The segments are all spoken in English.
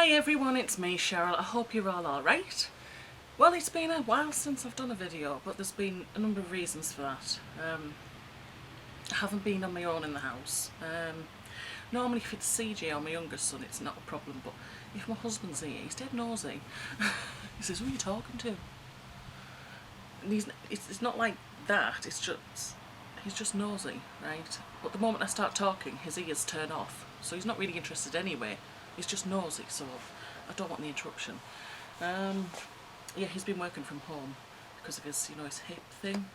Hi everyone, it's me Cheryl. I hope you're all alright. Well, it's been a while since I've done a video, but there's been a number of reasons for that. I haven't been on my own in the house. Normally if it's CJ or my youngest son it's not a problem, but if my husband's here, he's dead nosy. He says, who are you talking to? And it's not like that, he's just nosy, right? But the moment I start talking, his ears turn off. So he's not really interested anyway. He's just nosy, so I don't want the interruption. Yeah, he's been working from home because of his, his hip thing,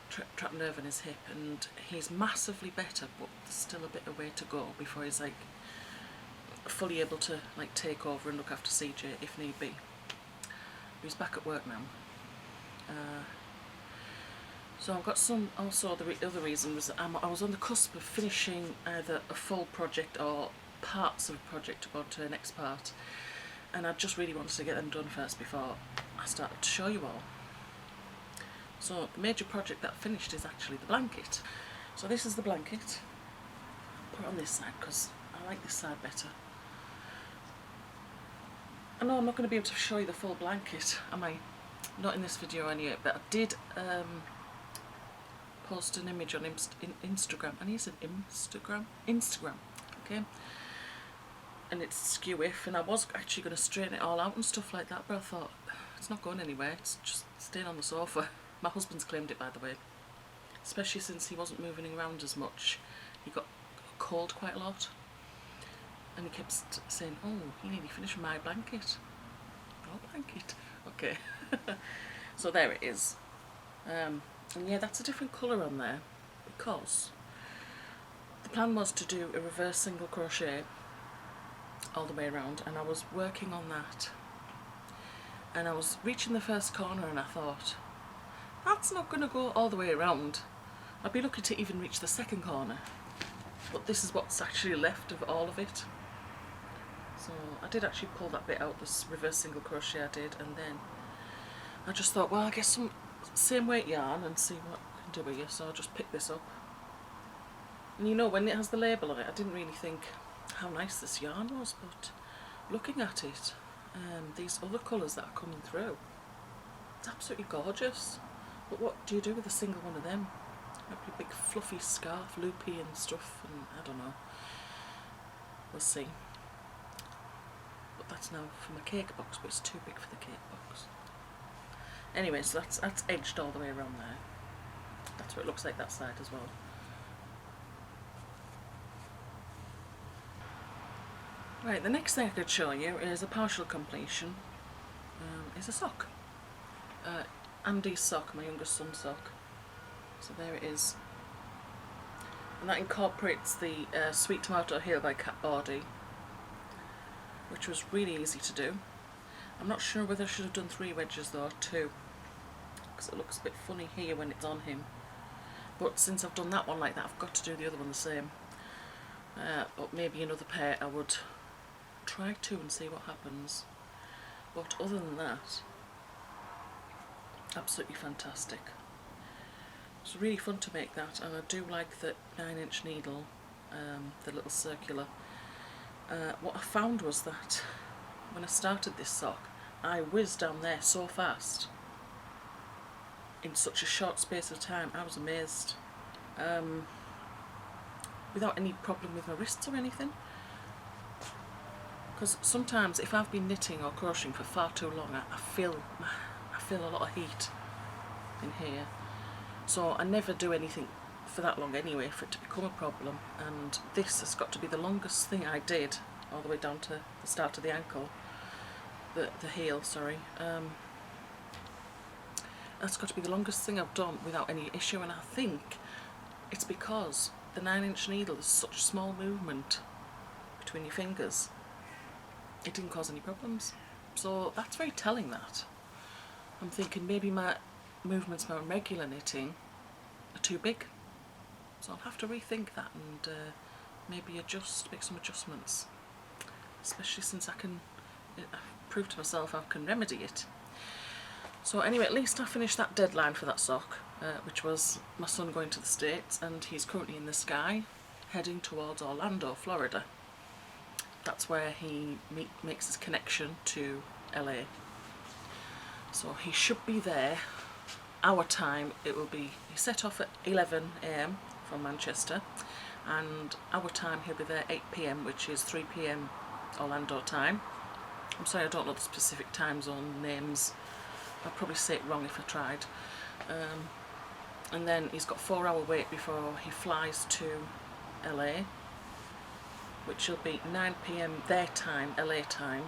trapped nerve in his hip, and he's massively better, but there's still a bit of way to go before he's like fully able to like take over and look after CJ if need be. He's back at work now. So I've got some, also the other reason was I was on the cusp of finishing either a full project or parts of a project to go to the next part, and I just really wanted to get them done first before I started to show you all. So the major project that finished is actually the blanket. So this is the blanket. I'll put it on this side because I like this side better. I know I'm not going to be able to show you the full blanket, am I? Not in this video anyway, but I did post an image on Instagram. I need to say Instagram, okay? And it's skew if, and I was actually going to straighten it all out and stuff like that, but I thought it's not going anywhere, it's just staying on the sofa. My husband's claimed it, by the way, especially since he wasn't moving around as much. He got cold quite a lot, and he kept saying, oh, you nearly finished with my blanket. Your blanket? Okay. So there it is. And yeah, that's a different colour on there because the plan was to do a reverse single crochet all the way around, and I was working on that, and I was reaching the first corner and I thought, that's not going to go all the way around. I'd be lucky to even reach the second corner, but this is what's actually left of all of it. So I did actually pull that bit out, this reverse single crochet I did, and then I just thought, well, I'll get some same weight yarn and see what I can do with it. So I'll just pick this up, and when it has the label on it, I didn't really think how nice this yarn was, but looking at it, these other colours that are coming through, it's absolutely gorgeous. But what do you do with a single one of them? Might be a big fluffy scarf, loopy and stuff, and I don't know. We'll see. But that's now for my cake box, but it's too big for the cake box. Anyway, so that's edged all the way around there. That's what it looks like that side as well. Right, the next thing I could show you is a partial completion. Is a sock. Andy's sock, my youngest son's sock. So there it is. And that incorporates the Sweet Tomato Heel by Kat Bawdy, which was really easy to do. I'm not sure whether I should have done 3 wedges though, or 2, because it looks a bit funny here when it's on him. But since I've done that one like that, I've got to do the other one the same. But maybe another pair I would try to and see what happens. But other than that, absolutely fantastic. It's really fun to make that, and I do like the 9-inch needle, the little circular. What I found was that when I started this sock, I whizzed down there so fast in such a short space of time. I was amazed, without any problem with my wrists or anything. Because sometimes if I've been knitting or crocheting for far too long, I feel a lot of heat in here. So I never do anything for that long anyway for it to become a problem. And this has got to be the longest thing I did, all the way down to the start of the ankle, the heel, sorry. That's got to be the longest thing I've done without any issue, and I think it's because the 9-inch needle is such a small movement between your fingers. It didn't cause any problems. So that's very telling. That I'm thinking maybe my movements when regular knitting are too big, so I'll have to rethink that and maybe make some adjustments, especially since I've proved to myself I can remedy it. So anyway, at least I finished that deadline for that sock, which was my son going to the States, and he's currently in the sky heading towards Orlando, Florida. that's where he makes his connection to LA. So he should be there. Our time, it will be, he set off at 11 AM from Manchester, and our time he'll be there 8 PM, which is 3 PM Orlando time. I'm sorry, I don't know the specific time zone names. I'd probably say it wrong if I tried. And then he's got a 4-hour wait before he flies to LA, which will be 9 PM their time, LA time,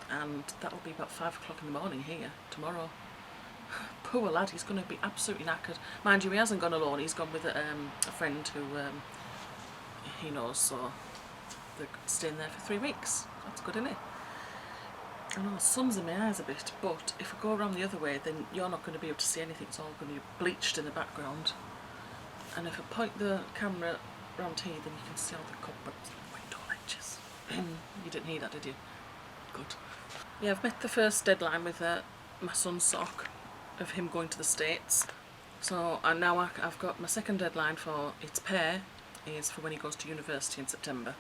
and that will be about 5 o'clock in the morning here tomorrow. Poor lad, he's going to be absolutely knackered. Mind you, he hasn't gone alone, he's gone with a friend who he knows, so they're staying there for 3 weeks. That's good, isn't it? I know the sun's in my eyes a bit, but if I go around the other way, then you're not going to be able to see anything. It's all going to be bleached in the background. And if I point the camera around here, then you can see all the cupboards and window ledges. You didn't hear that, did you? Good. Yeah, I've met the first deadline with my son's sock of him going to the States. So and now I've got my second deadline for its pair is for when he goes to university in September.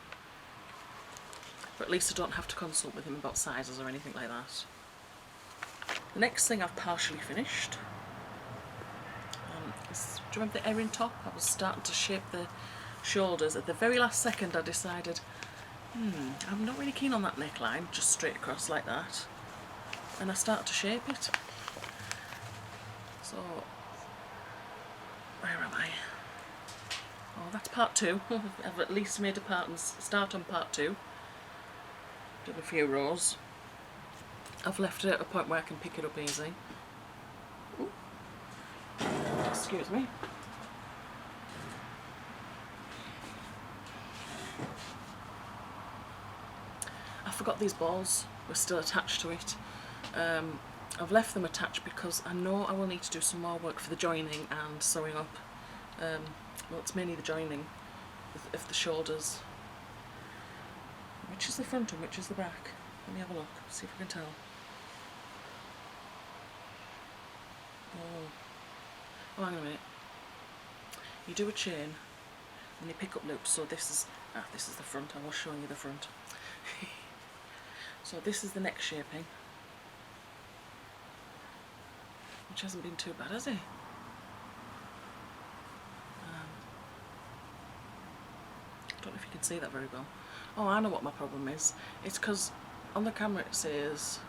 But at least I don't have to consult with him about sizes or anything like that. The next thing I've partially finished is, do you remember the Erin top? I was starting to shape the shoulders. At the very last second I decided, I'm not really keen on that neckline, just straight across like that. And I started to shape it. So, where am I? Oh, that's part 2. I've at least made a start on part 2. Did a few rows. I've left it at a point where I can pick it up easy. Ooh. Excuse me. I forgot these balls were still attached to it. I've left them attached because I know I will need to do some more work for the joining and sewing up. Well, it's mainly the joining of the shoulders. Which is the front and which is the back? Let me have a look, see if I can tell. Oh, hang on a minute. You do a chain and you pick up loops, so this is the front. I was showing you the front. So this is the neck shaping, which hasn't been too bad, has it? I don't know if you can see that very well. Oh, I know what my problem is. It's because on the camera it says,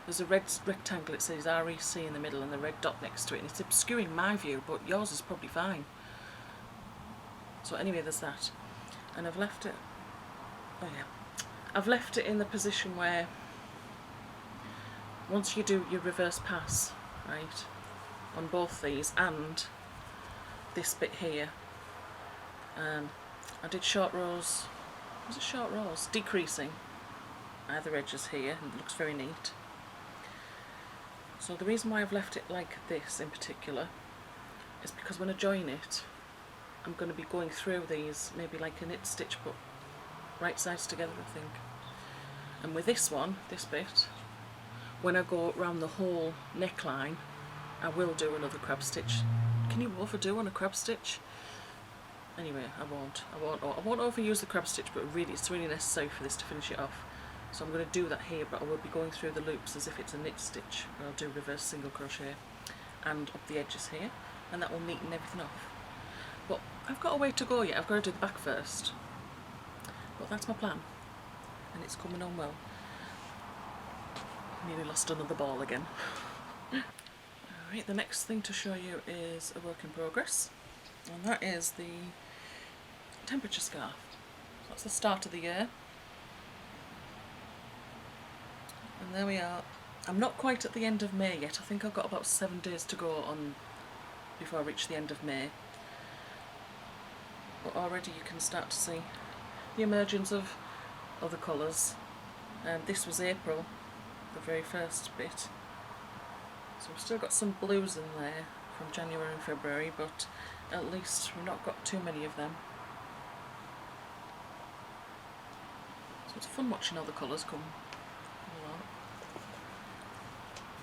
there's a red rectangle, it says REC in the middle and the red dot next to it, and it's obscuring my view, but yours is probably fine. So anyway, there's that. And I've left it, oh yeah, I've left it in the position where once you do your reverse pass, right, on both these and this bit here, I did short rows, was it short rows? Decreasing either edges here, and it looks very neat. So the reason why I've left it like this in particular is because when I join it, I'm going to be going through these, maybe like a knit stitch, but right sides together, I think. And with this one, this bit, when I go around the whole neckline, I will do another crab stitch. Can you overdo on a crab stitch? Anyway, I won't overuse the crab stitch, but really it's really necessary for this to finish it off. So I'm going to do that here, but I will be going through the loops as if it's a knit stitch. I'll do reverse single crochet and up the edges here, and that will neaten everything off. But I've got a way to go yet. I've got to do the back first. But that's my plan, and it's coming on well. Nearly lost another ball again. Alright, the next thing to show you is a work in progress, and that is the temperature scarf. So that's the start of the year. And there we are. I'm not quite at the end of May yet. I think I've got about 7 days to go on before I reach the end of May. But already you can start to see the emergence of other colours. This was April, the very first bit. So we've still got some blues in there from January and February, but at least we've not got too many of them. So it's fun watching all the colours come along.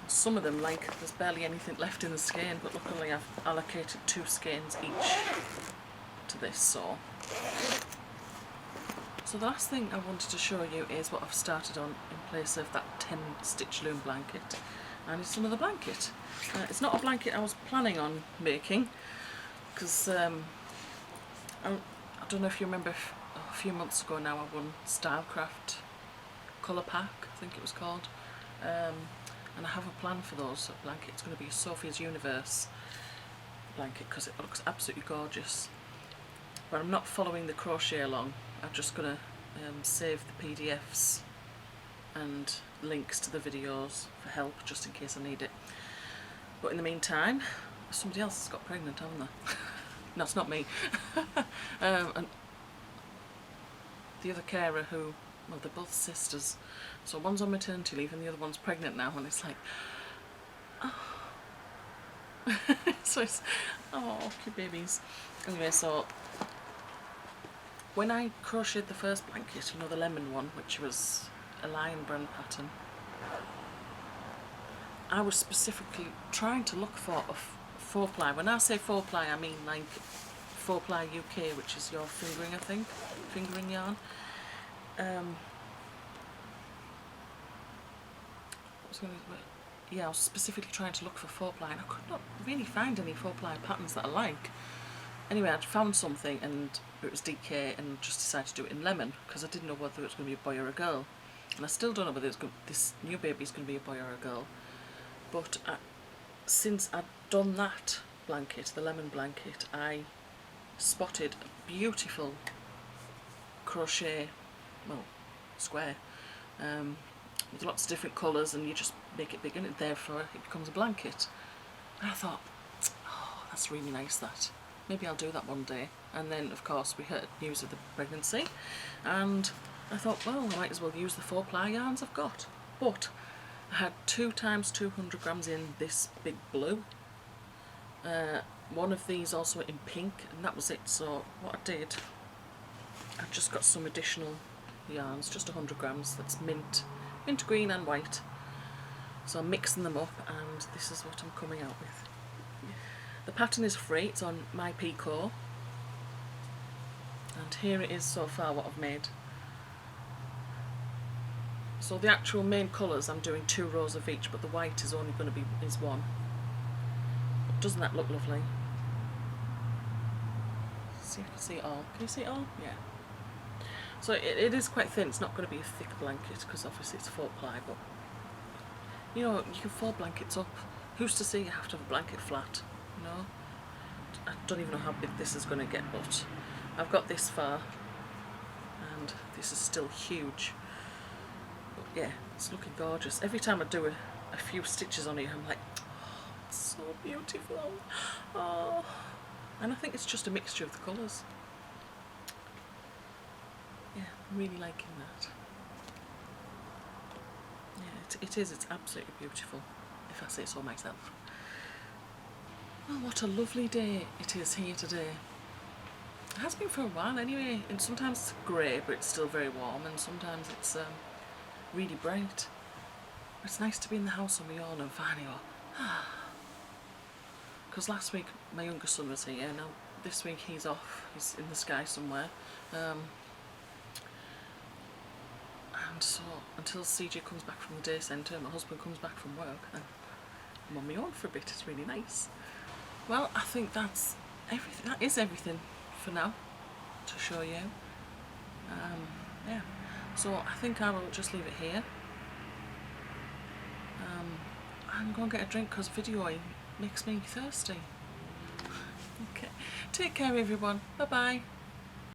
Some of them, like, there's barely anything left in the skein, but luckily I've allocated 2 skeins each to this, so So the last thing I wanted to show you is what I've started on in place of that 10 stitch loom blanket, and it's another blanket. It's not a blanket I was planning on making, because I don't know if you remember a few months ago now I won Stylecraft Colour Pack, I think it was called, and I have a plan for those blanket. It's going to be a Sophia's Universe blanket because it looks absolutely gorgeous, but I'm not following the crochet along. I'm just going to save the PDFs and links to the videos for help just in case I need it. But in the meantime, somebody else has got pregnant, haven't they? No, it's not me. And the other carer who, well, they're both sisters, so one's on maternity leave and the other one's pregnant now, and it's like, oh. So it's, oh, cute babies. Anyway, so when I crocheted the first blanket, you know, the lemon one, which was a Lion Brand pattern, I was specifically trying to look for a 4-ply. When I say 4-ply, I mean like 4-ply UK, which is your fingering, I think, fingering yarn. I was specifically trying to look for 4-ply, and I could not really find any 4-ply patterns that I like. Anyway, I'd found something, and it was DK, and just decided to do it in lemon because I didn't know whether it was going to be a boy or a girl, and I still don't know whether this new baby is going to be a boy or a girl. But since I'd done that blanket, the lemon blanket, I spotted a beautiful crochet, well, square, with lots of different colours, and you just make it big and therefore it becomes a blanket. And I thought, oh, that's really nice, that. Maybe I'll do that one day. And then of course we heard news of the pregnancy, and I thought, well, I might as well use the 4-ply yarns I've got. But I had 2 times 200 grams in this big blue, one of these also in pink, and that was it. So what I did, I just got some additional yarns, just 100 grams, that's mint green and white. So I'm mixing them up, and this is what I'm coming out with. The pattern is free, it's on MyPico, and here it is so far what I've made. So the actual main colours, I'm doing 2 rows of each, but the white is only going to be one. Doesn't that look lovely? See if you can see it all. Can you see it all? Yeah. So it is quite thin. It's not going to be a thick blanket because obviously it's 4-ply, but you know, you can fold blankets up. Who's to say you have to have a blanket flat? You know, I don't even know how big this is going to get, but I've got this far, and this is still huge. But yeah, it's looking gorgeous. Every time I do a few stitches on it, I'm like, oh, it's so beautiful. Oh, and I think it's just a mixture of the colours. Yeah, I'm really liking that. Yeah, it is. It's absolutely beautiful, if I say so myself. Oh, what a lovely day it is here today. It has been for a while anyway, and sometimes it's grey but it's still very warm, and sometimes it's really bright. It's nice to be in the house on my own and finally go, because last week my younger son was here, now this week he's off, he's in the sky somewhere. And so until CJ comes back from the day centre and my husband comes back from work, then I'm on my own for a bit. It's really nice. Well, I think that's everything. That is everything for now to show you. Yeah, so I think I will just leave it here. I'm going to get a drink because videoing makes me thirsty. Okay, take care everyone. Bye bye.